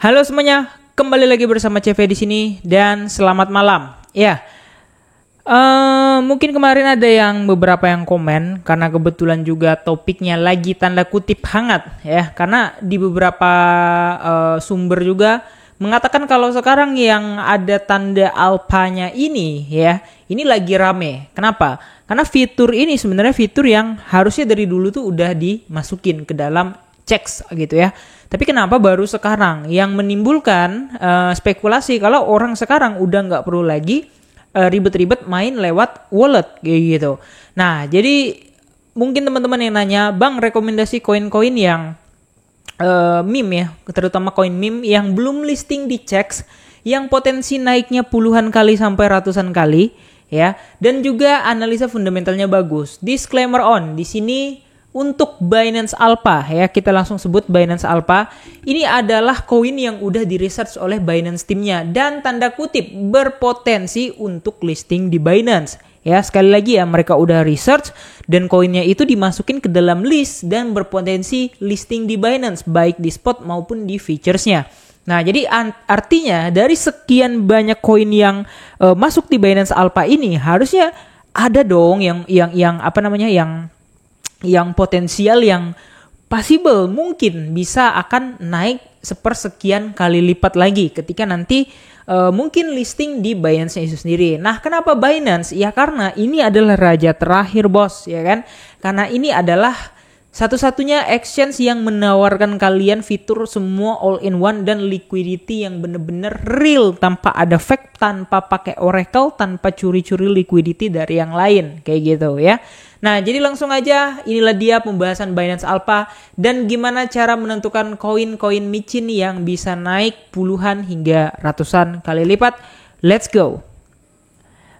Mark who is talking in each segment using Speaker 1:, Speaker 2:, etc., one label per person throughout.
Speaker 1: Halo semuanya, kembali lagi bersama CV di sini dan selamat malam. Ya, mungkin kemarin ada beberapa yang komen karena kebetulan juga topiknya lagi tanda kutip hangat ya, karena di beberapa sumber juga mengatakan kalau sekarang yang ada tanda alpanya ini ya, ini lagi rame. Kenapa? Karena fitur ini sebenarnya fitur yang harusnya dari dulu tuh udah dimasukin ke dalam checks gitu ya. Tapi kenapa baru sekarang yang menimbulkan spekulasi kalau orang sekarang udah nggak perlu lagi ribet-ribet main lewat wallet kayak gitu. Nah, jadi mungkin teman-teman yang nanya, Bang, rekomendasi koin-koin yang meme ya, terutama koin meme yang belum listing di checks, yang potensi naiknya puluhan kali sampai ratusan kali ya, dan juga analisa fundamentalnya bagus. Disclaimer on, di sini untuk Binance Alpha ya, kita langsung sebut Binance Alpha. Ini adalah koin yang udah di research oleh Binance timnya dan tanda kutip berpotensi untuk listing di Binance. Ya, sekali lagi ya, mereka udah research dan koinnya itu dimasukin ke dalam list dan berpotensi listing di Binance baik di spot maupun di featuresnya. Nah, jadi artinya dari sekian banyak koin yang masuk di Binance Alpha ini harusnya ada dong yang potensial, yang possible mungkin bisa akan naik sepersekian kali lipat lagi ketika nanti mungkin listing di Binance-nya itu sendiri. Nah, kenapa Binance? Ya karena ini adalah raja terakhir, bos, ya kan? Karena ini adalah satu-satunya exchange yang menawarkan kalian fitur semua all-in-one dan liquidity yang bener-bener real, tanpa ada fake, tanpa pakai Oracle, tanpa curi-curi liquidity dari yang lain, kayak gitu ya. Nah, jadi langsung aja, inilah dia pembahasan Binance Alpha dan gimana cara menentukan koin-koin micin yang bisa naik puluhan hingga ratusan kali lipat. Let's go.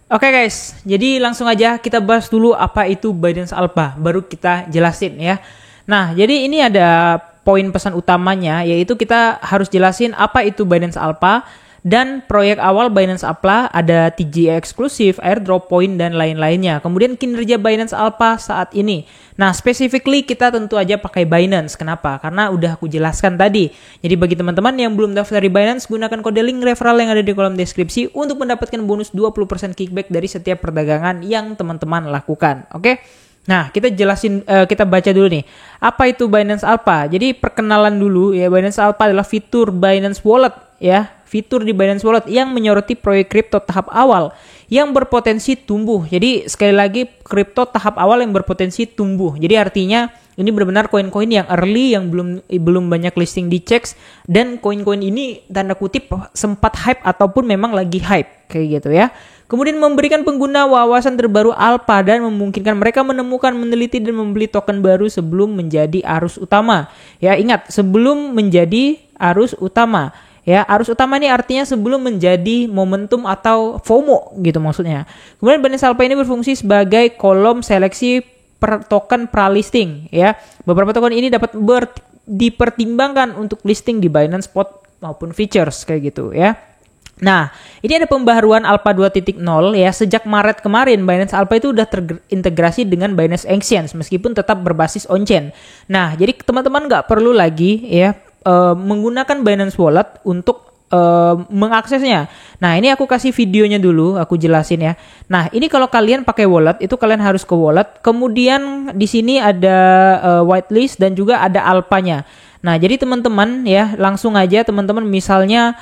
Speaker 1: Oke guys, jadi langsung aja kita bahas dulu apa itu Binance Alpha, baru kita jelasin ya. Nah, jadi ini ada poin pesan utamanya, yaitu kita harus jelasin apa itu Binance Alpha. Dan proyek awal Binance Alpha ada TGA eksklusif, airdrop point, dan lain-lainnya. Kemudian kinerja Binance Alpha saat ini. Nah, specifically kita tentu aja pakai Binance. Kenapa? Karena udah aku jelaskan tadi. Jadi bagi teman-teman yang belum daftar di Binance, gunakan kode link referral yang ada di kolom deskripsi untuk mendapatkan bonus 20% kickback dari setiap perdagangan yang teman-teman lakukan. Oke? Nah, kita jelasin, kita baca dulu nih. Apa itu Binance Alpha? Jadi perkenalan dulu ya, Binance Alpha adalah fitur Binance Wallet ya. Fitur di Binance Wallet yang menyoroti proyek kripto tahap awal yang berpotensi tumbuh. Jadi sekali lagi, kripto tahap awal yang berpotensi tumbuh. Jadi artinya ini benar-benar koin-koin yang early, yang belum banyak listing di checks, dan koin-koin ini tanda kutip sempat hype ataupun memang lagi hype kayak gitu ya. Kemudian memberikan pengguna wawasan terbaru Alpha dan memungkinkan mereka menemukan, meneliti, dan membeli token baru sebelum menjadi arus utama. Ya, ingat, sebelum menjadi arus utama. Ya, arus utama ini artinya sebelum menjadi momentum atau FOMO gitu maksudnya. Kemudian Binance Alpha ini berfungsi sebagai kolom seleksi per token pra-listing ya. Beberapa token ini dapat dipertimbangkan untuk listing di Binance Spot maupun Futures kayak gitu ya. Nah, ini ada pembaharuan Alpha 2.0 ya. Sejak Maret kemarin Binance Alpha itu udah terintegrasi dengan Binance Exchange meskipun tetap berbasis on-chain. Nah, jadi teman-teman nggak perlu lagi ya menggunakan Binance Wallet untuk mengaksesnya. Nah, ini aku kasih videonya dulu, aku jelasin ya. Nah, ini kalau kalian pakai wallet, itu kalian harus ke wallet. Kemudian di sini ada whitelist dan juga ada alpanya. Nah, jadi teman-teman ya, langsung aja teman-teman misalnya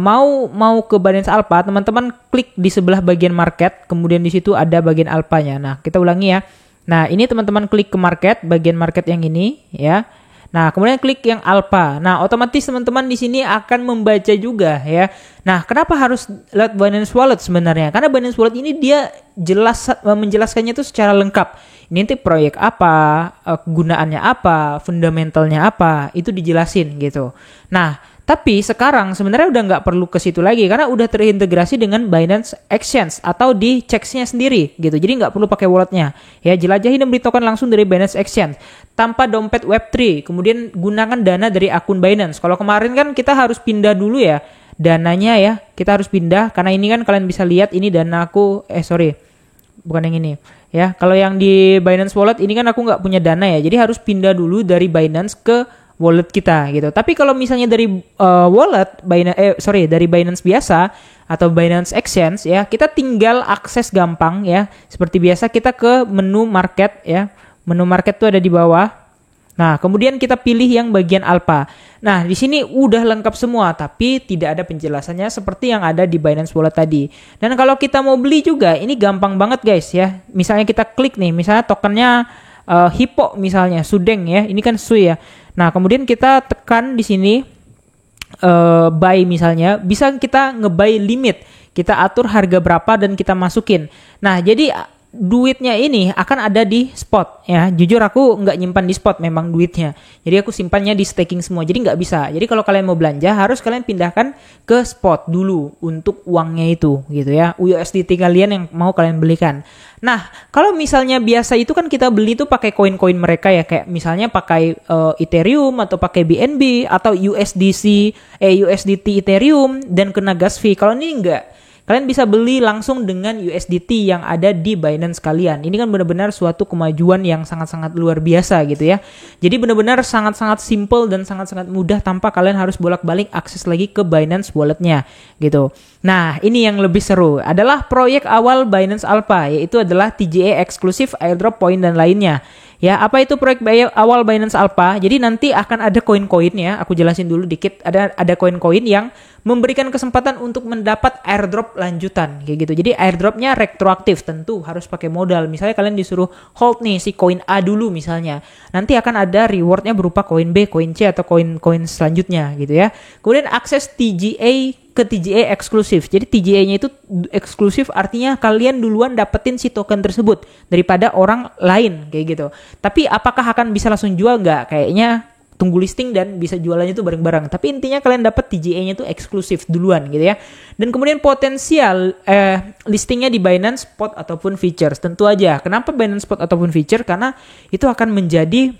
Speaker 1: mau ke Binance Alpha, teman-teman klik di sebelah bagian market, kemudian di situ ada bagian alpanya. Nah, kita ulangi ya. Nah, ini teman-teman klik ke market, bagian market yang ini ya. Nah, kemudian klik yang Alpha. Nah, otomatis teman-teman di sini akan membaca juga ya. Nah, kenapa harus lihat Binance Wallet sebenarnya? Karena Binance Wallet ini dia menjelaskannya itu secara lengkap. Ini nanti proyek apa, kegunaannya apa, fundamentalnya apa, itu dijelasin gitu. Nah, tapi sekarang sebenarnya udah nggak perlu ke situ lagi karena udah terintegrasi dengan Binance Exchange atau di checks-nya sendiri gitu. Jadi nggak perlu pakai walletnya. Ya, jelajahi dan beli token langsung dari Binance Exchange tanpa dompet Web3. Kemudian gunakan dana dari akun Binance. Kalau kemarin kan kita harus pindah dulu ya dananya ya. Kita harus pindah karena ini kan kalian bisa lihat ini dana aku. Bukan yang ini. Ya, kalau yang di Binance Wallet ini kan aku nggak punya dana ya. Jadi harus pindah dulu dari Binance ke wallet kita gitu. Tapi kalau misalnya dari dari Binance biasa atau Binance Exchange ya, kita tinggal akses gampang ya. Seperti biasa kita ke menu market ya. Menu market tuh ada di bawah. Nah, kemudian kita pilih yang bagian Alpha. Nah, di sini udah lengkap semua, tapi tidak ada penjelasannya seperti yang ada di Binance Wallet tadi. Dan kalau kita mau beli juga, ini gampang banget guys ya. Misalnya kita klik nih, misalnya tokennya Hippo misalnya, Sudeng ya. Ini kan Su ya. Nah, kemudian kita tekan di sini buy misalnya, bisa kita nge-buy limit. Kita atur harga berapa dan kita masukin. Nah, jadi duitnya ini akan ada di spot ya. Jujur aku nggak nyimpan di spot memang duitnya. Jadi aku simpannya di staking semua. Jadi nggak bisa. Jadi kalau kalian mau belanja harus kalian pindahkan ke spot dulu untuk uangnya itu gitu ya. USDT kalian yang mau kalian belikan. Nah, kalau misalnya biasa itu kan kita beli tuh pakai koin-koin mereka ya, kayak misalnya pakai Ethereum atau pakai BNB atau USDT Ethereum dan kena gas fee. Kalau ini enggak. Kalian bisa beli langsung dengan USDT yang ada di Binance kalian. Ini kan benar-benar suatu kemajuan yang sangat-sangat luar biasa gitu ya. Jadi benar-benar sangat-sangat simple dan sangat-sangat mudah tanpa kalian harus bolak-balik akses lagi ke Binance walletnya gitu. Nah, ini yang lebih seru adalah proyek awal Binance Alpha, yaitu adalah TGA eksklusif, airdrop, point dan lainnya. Ya, apa itu proyek awal Binance Alpha? Jadi nanti akan ada koin-koin ya. Aku jelasin dulu dikit. Ada koin-koin yang memberikan kesempatan untuk mendapat airdrop lanjutan kayak gitu. Jadi airdropnya retroaktif, tentu harus pakai modal. Misalnya kalian disuruh hold nih si koin A dulu misalnya. Nanti akan ada rewardnya berupa koin B, koin C atau koin-koin selanjutnya gitu ya. Kemudian akses TGA ke TGA eksklusif. Jadi TGA-nya itu eksklusif, artinya kalian duluan dapetin si token tersebut daripada orang lain kayak gitu. Tapi apakah akan bisa langsung jual? Nggak, kayaknya tunggu listing dan bisa jualannya itu bareng-bareng. Tapi intinya kalian dapat TGA-nya itu eksklusif duluan gitu ya. Dan kemudian potensial listingnya di Binance Spot ataupun Futures. Tentu aja. Kenapa Binance Spot ataupun Futures? Karena itu akan menjadi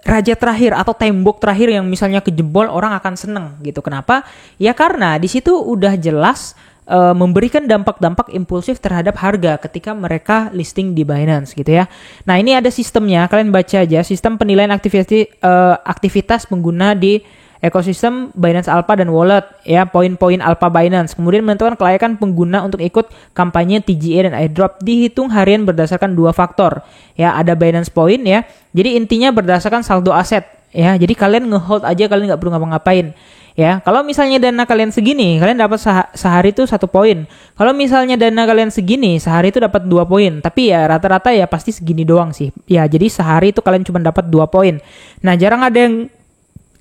Speaker 1: raja terakhir atau tembok terakhir yang misalnya kejebol orang akan seneng gitu. Kenapa? Ya karena di situ udah jelas memberikan dampak-dampak impulsif terhadap harga ketika mereka listing di Binance gitu ya. Nah, ini ada sistemnya, kalian baca aja, sistem penilaian aktivitas pengguna di ekosistem Binance Alpha dan wallet ya, poin-poin Alpha Binance. Kemudian menentukan kelayakan pengguna untuk ikut kampanye TGA dan airdrop dihitung harian berdasarkan 2 faktor. Ya, ada Binance Point ya. Jadi intinya berdasarkan saldo aset ya. Jadi kalian ngehold aja, kalian nggak perlu ngapa-ngapain. Ya, kalau misalnya dana kalian segini, kalian dapat sehari itu 1 poin. Kalau misalnya dana kalian segini, sehari itu dapat 2 poin. Tapi ya rata-rata ya pasti segini doang sih. Ya, jadi sehari itu kalian cuma dapat 2 poin. Nah, jarang ada yang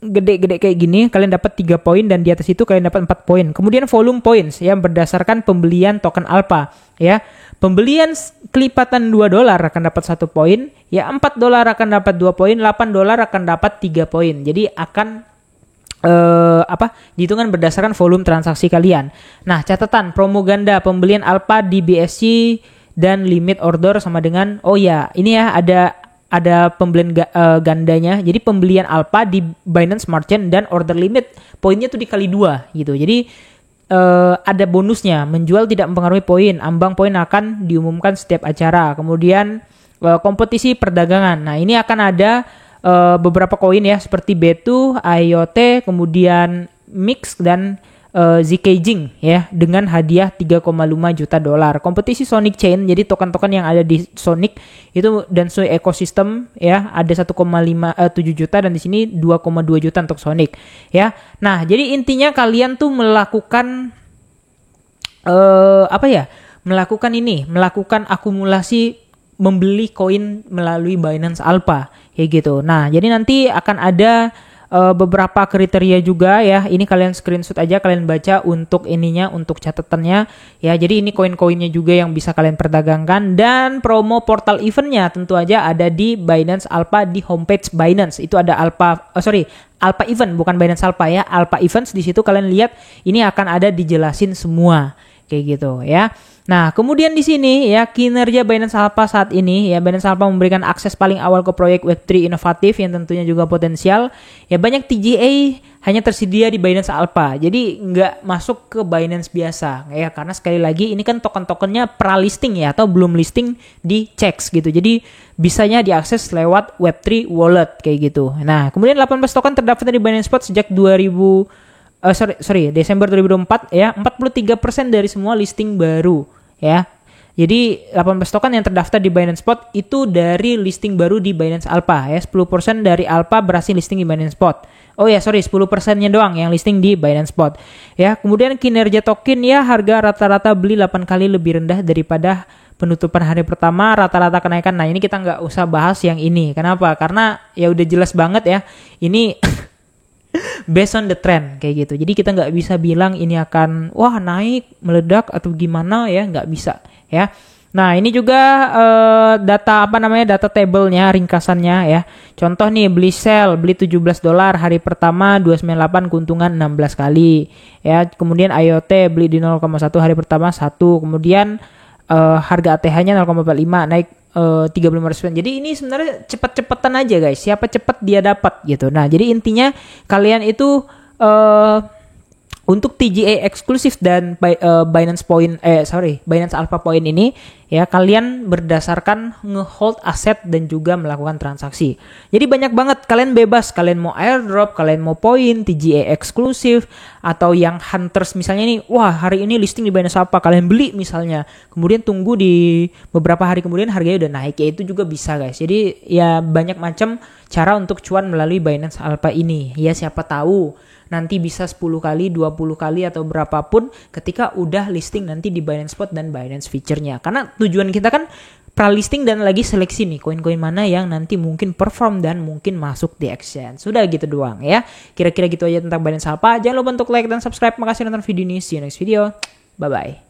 Speaker 1: gede-gede kayak gini, kalian dapat 3 poin dan di atas itu kalian dapat 4 poin. Kemudian volume points yang berdasarkan pembelian token Alpha ya. Pembelian kelipatan $2 akan dapat 1 poin, ya $4 akan dapat 2 poin, $8 akan dapat 3 poin. Jadi akan dihitungkan berdasarkan volume transaksi kalian. Nah, catatan promo ganda pembelian Alpha di BSC dan limit order sama dengan ini ya ada pembelian gandanya. Jadi pembelian Alpha di Binance Smart Chain dan order limit poinnya tuh dikali 2 gitu. Jadi ada bonusnya, menjual tidak mempengaruhi poin, ambang poin akan diumumkan setiap acara. Kemudian kompetisi perdagangan. Nah, ini akan ada beberapa koin ya seperti B2, IoT, kemudian Mix dan ZK-Jing ya dengan hadiah $3,5 juta. Kompetisi Sonic Chain, jadi token-token yang ada di Sonic itu dan Sui ekosistem ya ada 1,7 juta dan di sini 2,2 juta untuk Sonic ya. Nah, jadi intinya kalian tuh melakukan melakukan akumulasi membeli koin melalui Binance Alpha kayak gitu. Nah, jadi nanti akan ada beberapa kriteria juga ya. Ini kalian screenshot aja, kalian baca untuk ininya, untuk catatannya ya. Jadi ini koin-koinnya juga yang bisa kalian perdagangkan dan promo portal eventnya tentu aja ada di Binance Alpha di homepage Binance. Itu ada Alpha Event, bukan Binance Alpha ya. Alpha Events di situ kalian lihat ini akan ada dijelasin semua kayak gitu ya. Nah, kemudian di sini ya kinerja Binance Alpha saat ini ya, Binance Alpha memberikan akses paling awal ke proyek Web3 inovatif yang tentunya juga potensial. Ya, banyak TGA hanya tersedia di Binance Alpha. Jadi nggak masuk ke Binance biasa ya, karena sekali lagi ini kan token-tokennya pra-listing ya, atau belum listing di CEX gitu. Jadi bisanya diakses lewat Web3 wallet kayak gitu. Nah, kemudian 18 token terdaftar di Binance Spot sejak Desember 2004 ya, 43% dari semua listing baru ya. Jadi 18 token yang terdaftar di Binance Spot itu dari listing baru di Binance Alpha ya. 10% dari Alpha berhasil listing di Binance Spot. 10%-nya doang yang listing di Binance Spot. Ya, kemudian kinerja token ya, harga rata-rata beli 8 kali lebih rendah daripada penutupan hari pertama, rata-rata kenaikan. Nah, ini kita nggak usah bahas yang ini. Kenapa? Karena ya udah jelas banget ya. Ini based on the trend kayak gitu. Jadi kita nggak bisa bilang ini akan wah naik, meledak atau gimana ya, nggak bisa ya. Nah, ini juga data tablenya, ringkasannya ya. Contoh nih, beli $17 hari pertama 298, keuntungan 16 kali ya. Kemudian IoT beli di 0,1 hari pertama 1, kemudian harga ATH-nya 0,45 naik 35%. Jadi ini sebenarnya cepat-cepatan aja guys. Siapa cepat dia dapat gitu. Nah, jadi intinya kalian itu untuk TGA eksklusif dan Binance Alpha Point ini ya, kalian berdasarkan ngehold aset dan juga melakukan transaksi. Jadi banyak banget, kalian bebas, kalian mau airdrop, kalian mau point, TGA eksklusif, atau yang hunters misalnya nih, wah hari ini listing di Binance Alpha, kalian beli misalnya, kemudian tunggu di beberapa hari kemudian harganya udah naik, ya itu juga bisa guys. Jadi ya banyak macam cara untuk cuan melalui Binance Alpha ini. Ya siapa tahu nanti bisa 10 kali, 20 kali atau berapapun ketika udah listing nanti di Binance Spot dan Binance Future-nya. Karena tujuan kita kan pra-listing dan lagi seleksi nih koin-koin mana yang nanti mungkin perform dan mungkin masuk di exchange. Sudah gitu doang ya. Kira-kira gitu aja tentang Binance Alpha. Jangan lupa untuk like dan subscribe. Makasih nonton video ini. See you next video. Bye-bye.